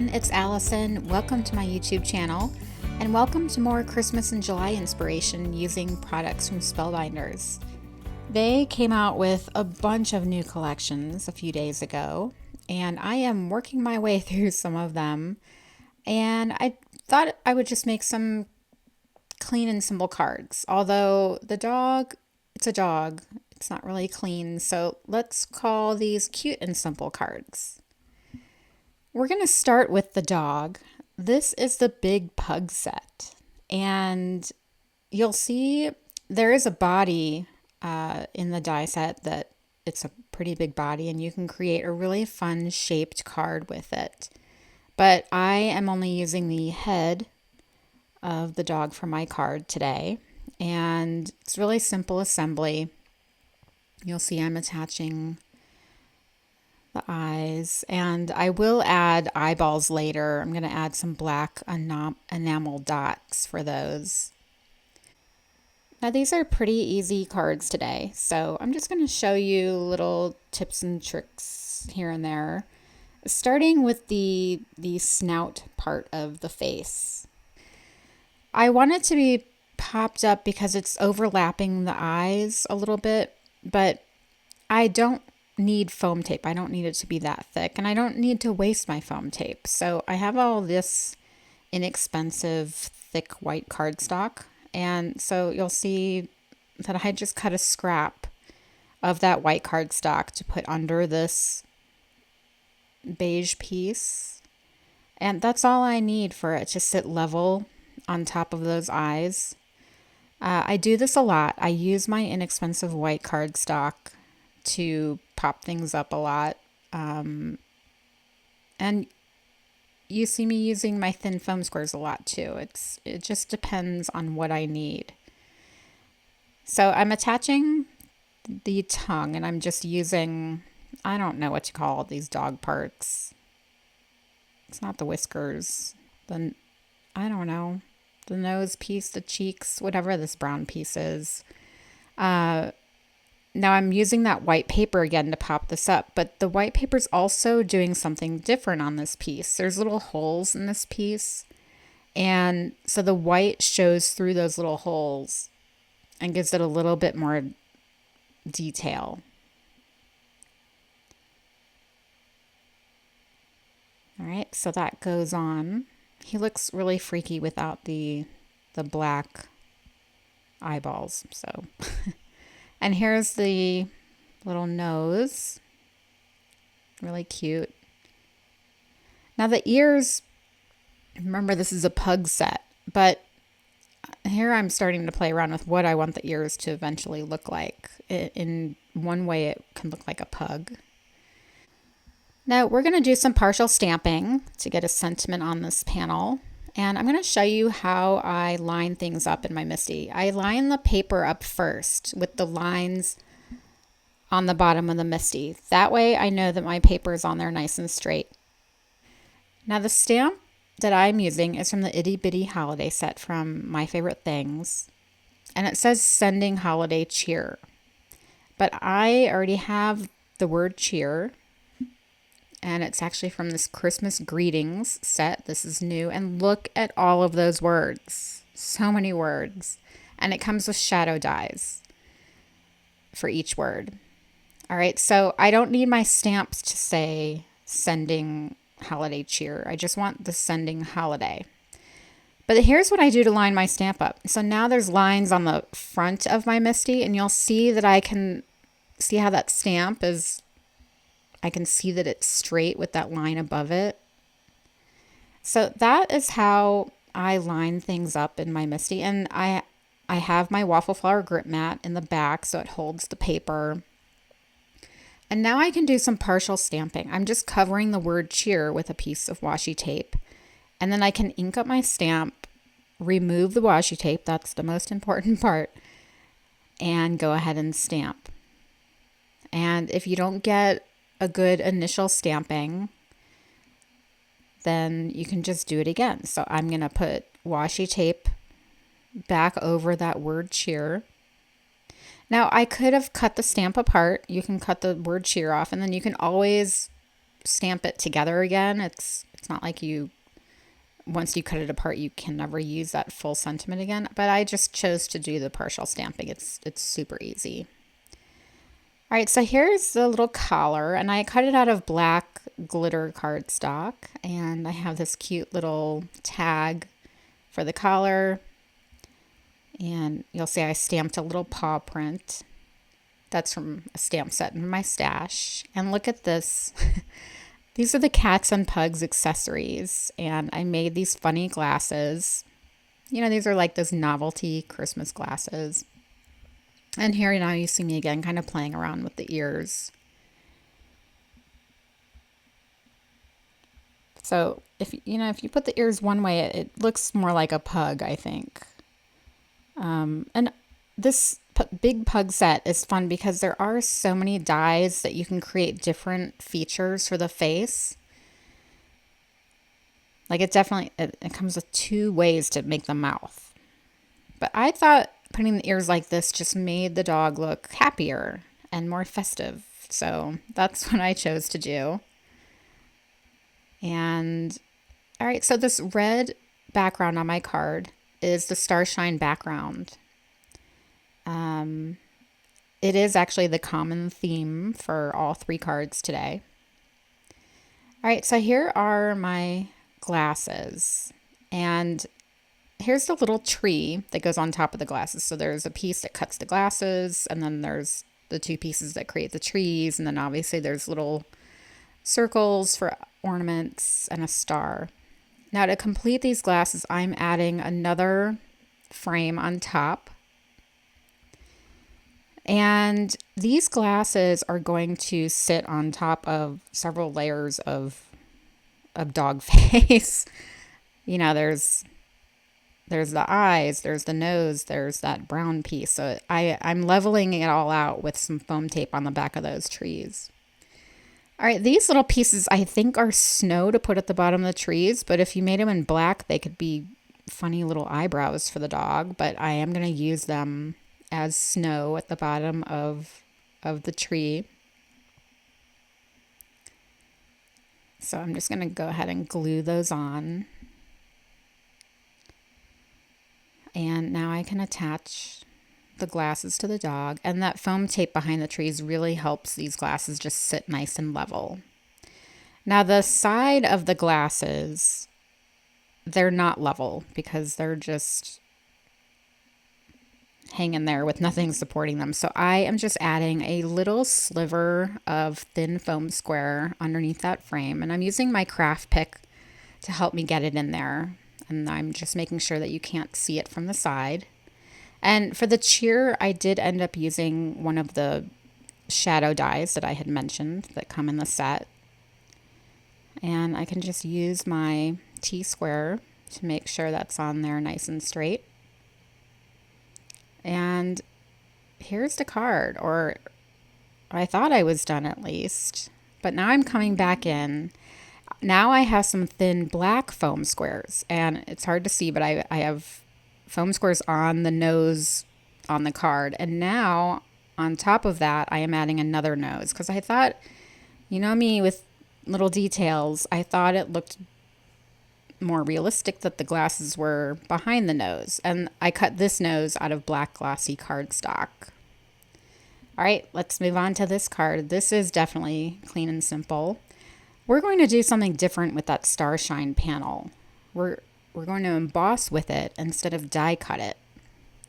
everyone, it's Allison. Welcome to my YouTube channel and welcome to more Christmas and July inspiration using products from Spellbinders. They came out with a bunch of new collections a few days ago and I am working my way through some of them, and I thought I would just make some clean and simple cards. Although the dog, it's a dog, it's not really clean, so let's call these cute and simple cards. We're going to start with the dog. This is the big pug set, and you'll see there is a body in the die set that it's a pretty big body, and you can create a really fun shaped card with it. But I am only using the head of the dog for my card today, and it's really simple assembly. You'll see I'm attaching the eyes, and I will add eyeballs later. I'm going to add some black enamel dots for those. Now these are pretty easy cards today, so I'm just going to show you little tips and tricks here and there, starting with the snout part of the face. I want it to be popped up because it's overlapping the eyes a little bit, but I don't need foam tape. I don't need it to be that thick, and I don't need to waste my foam tape. So I have all this inexpensive thick white cardstock, and so you'll see that I just cut a scrap of that white cardstock to put under this beige piece, and that's all I need for it to sit level on top of those eyes. I do this a lot. I use my inexpensive white cardstock to pop things up a lot, and you see me using my thin foam squares a lot too. It just depends on what I need. So I'm attaching the tongue, and I'm just using, I don't know what to call these dog parts. It's not the whiskers, I don't know, the nose piece, the cheeks, whatever this brown piece is. Now I'm using that white paper again to pop this up, but the white paper is also doing something different on this piece. There's little holes in this piece, and so the white shows through those little holes and gives it a little bit more detail. All right, so that goes on. He looks really freaky without the black eyeballs, so... And here's the little nose. Really cute. Now the ears, remember this is a pug set, but here I'm starting to play around with what I want the ears to eventually look like. In one way it can look like a pug. Now we're going to do some partial stamping to get a sentiment on this panel. And I'm going to show you how I line things up in my MISTI. I line the paper up first with the lines on the bottom of the MISTI. That way I know that my paper is on there nice and straight. Now the stamp that I'm using is from the Itty Bitty Holiday set from My Favorite Things. And it says Sending Holiday Cheer. But I already have the word cheer. And it's actually from this Christmas greetings set. This is new. And look at all of those words. So many words. And it comes with shadow dies for each word. All right, so I don't need my stamps to say sending holiday cheer. I just want the sending holiday. But here's what I do to line my stamp up. So now there's lines on the front of my MISTI, and you'll see that I can see how that stamp is... I can see that it's straight with that line above it. So that is how I line things up in my MISTI. And I have my waffle flower grip mat in the back so it holds the paper. And now I can do some partial stamping. I'm just covering the word cheer with a piece of washi tape. And then I can ink up my stamp, remove the washi tape, that's the most important part, and go ahead and stamp. And if you don't get a good initial stamping, then you can just do it again. So I'm going to put washi tape back over that word cheer. Now I could have cut the stamp apart. You can cut the word cheer off, and then you can always stamp it together again. It's It's not like once you cut it apart, you can never use that full sentiment again. But I just chose to do the partial stamping. It's super easy. All right, so here's the little collar, and I cut it out of black glitter cardstock, and I have this cute little tag for the collar, and you'll see I stamped a little paw print. That's from a stamp set in my stash. And look at this. These are the cats and pugs accessories, and I made these funny glasses. You know, these are like those novelty Christmas glasses. And here now you see me again kind of playing around with the ears. So if you put the ears one way, it looks more like a pug, I think. And this big pug set is fun because there are so many dies that you can create different features for the face. Like it comes with 2 ways to make the mouth. But I thought putting the ears like this just made the dog look happier and more festive. So that's what I chose to do. And all right, so this red background on my card is the Starshine Background. It is actually the common theme for all 3 cards today. All right, so here are my glasses. And here's the little tree that goes on top of the glasses. So there's a piece that cuts the glasses, and then there's the 2 pieces that create the trees, and then obviously there's little circles for ornaments and a star. Now to complete these glasses, I'm adding another frame on top. And these glasses are going to sit on top of several layers of dog face. You know, there's the eyes, there's the nose, there's that brown piece. So I'm leveling it all out with some foam tape on the back of those trees. All right, these little pieces I think are snow to put at the bottom of the trees, but if you made them in black, they could be funny little eyebrows for the dog, but I am going to use them as snow at the bottom of the tree. So I'm just going to go ahead and glue those on. And now I can attach the glasses to the dog, and that foam tape behind the trees really helps these glasses just sit nice and level. Now the side of the glasses, they're not level because they're just hanging there with nothing supporting them. So I am just adding a little sliver of thin foam square underneath that frame, and I'm using my craft pick to help me get it in there. And I'm just making sure that you can't see it from the side. And for the cheer, I did end up using one of the shadow dies that I had mentioned that come in the set. And I can just use my T-square to make sure that's on there nice and straight. And here's the card, or I thought I was done at least. But now I'm coming back in. Now I have some thin black foam squares, and it's hard to see, but I have foam squares on the nose on the card. And now on top of that, I am adding another nose because I thought, you know me with little details, I thought it looked more realistic that the glasses were behind the nose. And I cut this nose out of black glossy cardstock. All right, let's move on to this card. This is definitely clean and simple. We're going to do something different with that Starshine panel. We're going to emboss with it instead of die cut it.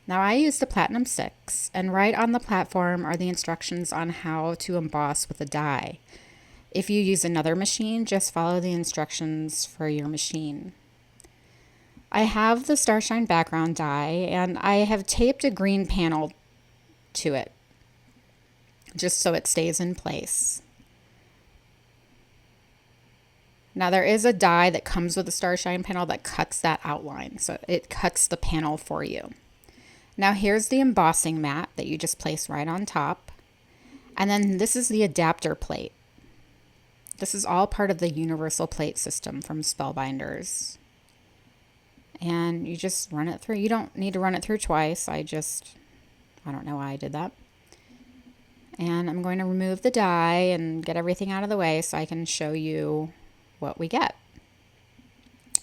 Now I used the Platinum 6, and right on the platform are the instructions on how to emboss with a die. If you use another machine, just follow the instructions for your machine. I have the Starshine Background die, and I have taped a green panel to it, just so it stays in place. Now there is a die that comes with the Starshine panel that cuts that outline, so it cuts the panel for you. Now here's the embossing mat that you just place right on top. And then this is the adapter plate. This is all part of the universal plate system from Spellbinders. And you just run it through. You don't need to run it through twice. I don't know why I did that. And I'm going to remove the die and get everything out of the way so I can show you what we get.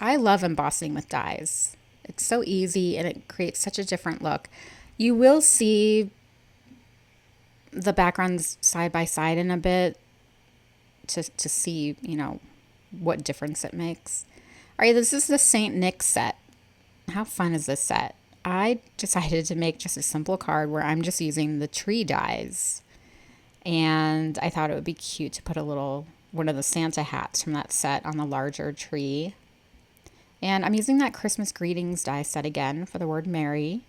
I love embossing with dies. It's so easy and it creates such a different look. You will see the backgrounds side by side in a bit to see, what difference it makes. All right, this is the St. Nick set. How fun is this set? I decided to make just a simple card where I'm just using the tree dies. And I thought it would be cute to put one of the Santa hats from that set on the larger tree. And I'm using that Christmas greetings die set again for the word Merry.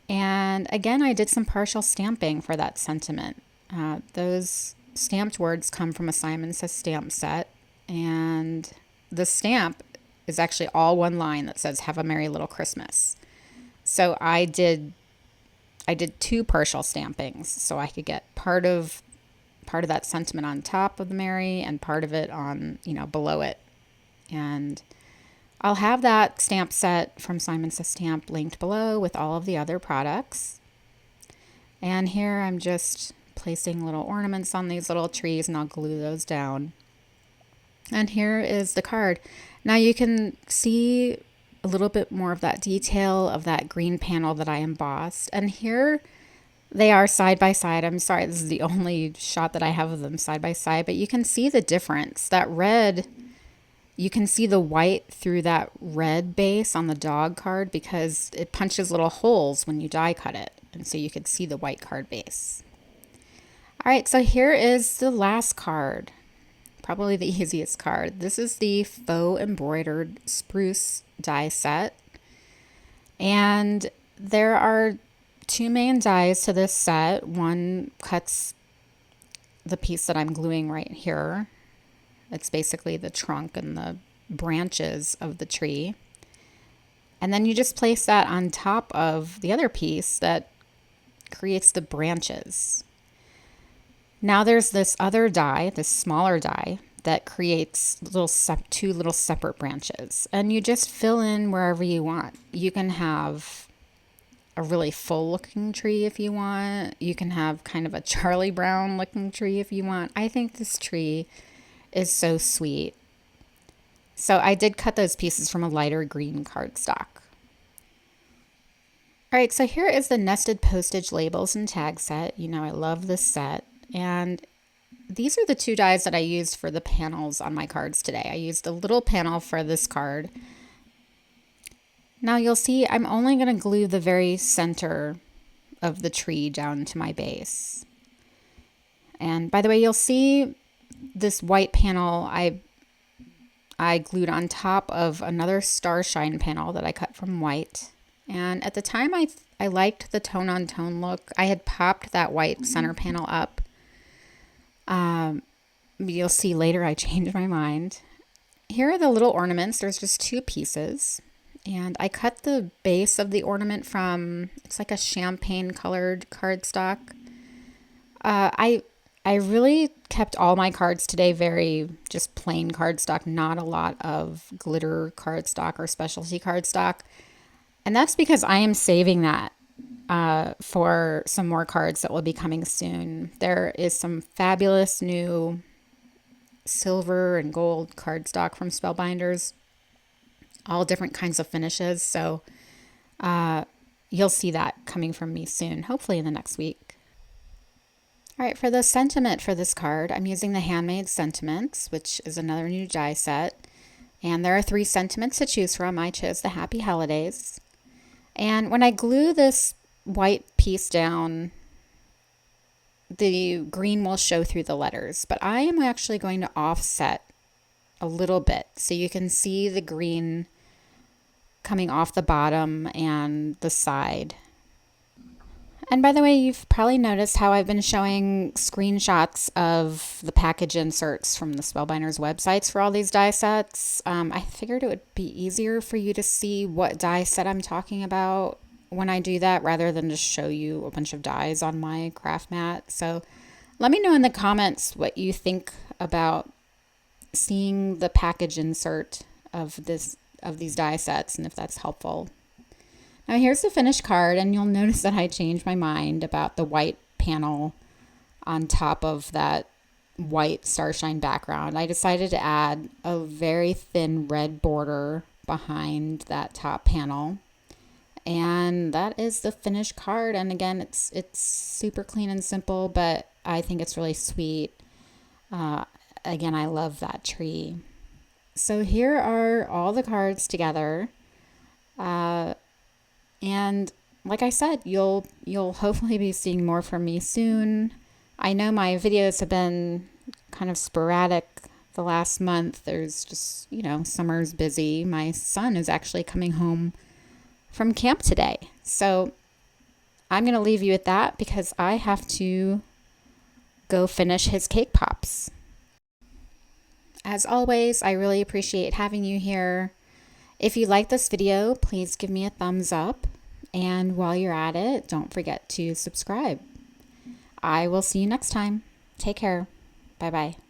And again, I did some partial stamping for that sentiment. Those stamped words come from a Simon Says stamp set. And the stamp is actually all one line that says, "Have a Merry Little Christmas." So I did 2 partial stampings so I could get part of that sentiment on top of the Merry and part of it on, below it. And I'll have that stamp set from Simon Says Stamp linked below with all of the other products. And here I'm just placing little ornaments on these little trees, and I'll glue those down. And here is the card. Now you can see a little bit more of that detail of that green panel that I embossed. And here they are side by side. I'm sorry, this is the only shot that I have of them side by side, but you can see the difference. That red, you can see the white through that red base on the dog card because it punches little holes when you die cut it. And so you could see the white card base. All right, so here is the last card. Probably the easiest card. This is the Faux Embroidered Spruce die set. And there are 2 main dies to this set. One cuts the piece that I'm gluing right here. It's basically the trunk and the branches of the tree. And then you just place that on top of the other piece that creates the branches. Now there's this other die, this smaller die, that creates 2 little separate branches. And you just fill in wherever you want. You can have a really full looking tree if you want. You can have kind of a Charlie Brown looking tree if you want. I think this tree is so sweet. So I did cut those pieces from a lighter green cardstock. All right, so here is the nested postage labels and tag set. I love this set. And these are the 2 dies that I used for the panels on my cards today. I used a little panel for this card. Now you'll see I'm only going to glue the very center of the tree down to my base. And by the way, you'll see this white panel I glued on top of another Starshine panel that I cut from white. And at the time I liked the tone on tone look. I had popped that white center panel up. You'll see later I changed my mind. Here are the little ornaments. There's just 2 pieces. And I cut the base of the ornament from, it's like a champagne colored cardstock. I really kept all my cards today very just plain cardstock, not a lot of glitter cardstock or specialty cardstock. And that's because I am saving that for some more cards that will be coming soon. There is some fabulous new silver and gold cardstock from Spellbinders, all different kinds of finishes. So you'll see that coming from me soon, hopefully in the next week. All right, for the sentiment for this card, I'm using the Handmade Sentiments, which is another new die set. And there are 3 sentiments to choose from. I chose the Happy Holidays. And when I glue this white piece down, the green will show through the letters, but I am actually going to offset a little bit so you can see the green coming off the bottom and the side. And by the way, you've probably noticed how I've been showing screenshots of the package inserts from the Spellbinders websites for all these die sets. I figured it would be easier for you to see what die set I'm talking about when I do that rather than just show you a bunch of dies on my craft mat. So let me know in the comments what you think about seeing the package insert of these die sets and if that's helpful. Now here's the finished card, and you'll notice that I changed my mind about the white panel on top of that white Starshine background. I decided to add a very thin red border behind that top panel. And that is the finished card. And again, it's super clean and simple, but I think it's really sweet. Again, I love that tree. So here are all the cards together. And like I said, you'll hopefully be seeing more from me soon. I know my videos have been kind of sporadic the last month. There's just, summer's busy. My son is actually coming home from camp today. So I'm going to leave you at that because I have to go finish his cake pops. As always, I really appreciate having you here. If you like this video, please give me a thumbs up. And while you're at it, don't forget to subscribe. I will see you next time. Take care. Bye-bye.